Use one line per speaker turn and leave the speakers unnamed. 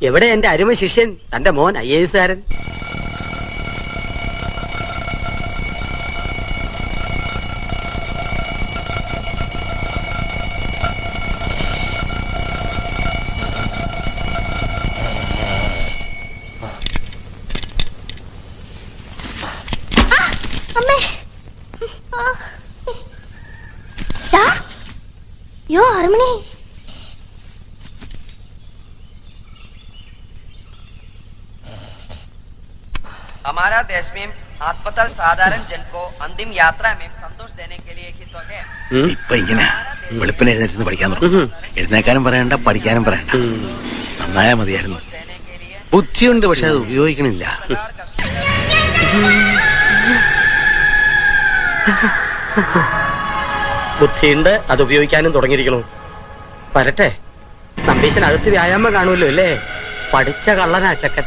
എവിടെ എന്റെ അരുമ ശിഷ്യൻ, തന്റെ മോൻ IAS കാരൻ?
हरमनी
हमारा देश में अस्पताल साधारण जन को अंतिम यात्रा में संतोष देने के लिए ही तो है।
ഇപ്പൊ ഇങ്ങനെ വെളുപ്പിനെ എഴുന്നേറ്റ് പഠിക്കാൻ തുടങ്ങും. എഴുന്നേക്കാനും പറയണ്ട, പഠിക്കാനും പറയണ്ട. നന്നായാ മതിയായിരുന്നു. ബുദ്ധിയുണ്ട്, പക്ഷെ അത് ഉപയോഗിക്കണില്ല.
ബുദ്ധിയുണ്ട്, അത് ഉപയോഗിക്കാനും തുടങ്ങിയിരിക്കണു. വരട്ടെ. നമ്പീശൻ അകത്ത് വ്യായാമം കാണുമല്ലോ അല്ലേ? പഠിച്ച കള്ളനാ ചക്കൻ.